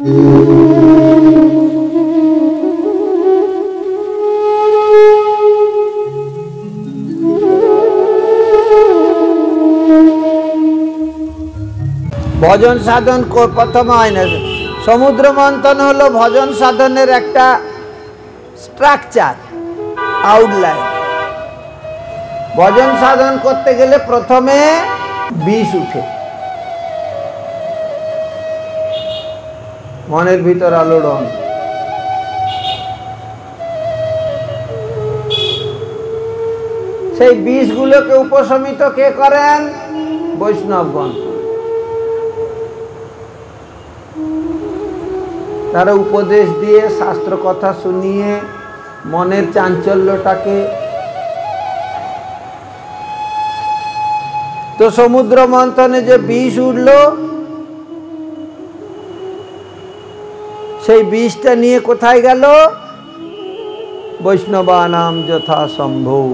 भजन साधन को प्रथम है ना समुद्र मंथन हलो भजन साधनेर एकटा स्ट्राक्चार आउटलाइन। भजन साधन करते गेले प्रथमे विष उठे मनेर भीतर आलोड़न সেই বিষগুলোকে উপশমিত কে করেন? বৈষ্ণবগণ। তারা উপদেশ দিয়ে শাস্ত্র কথা শুনিয়ে মনের চাঞ্চল্যটাকে তো সমুদ্র মন্থনে যে বিষ উঠলো সেই বিষটা নিয়ে কোথায় গেল? বৈষ্ণবানাম যথা সম্ভব।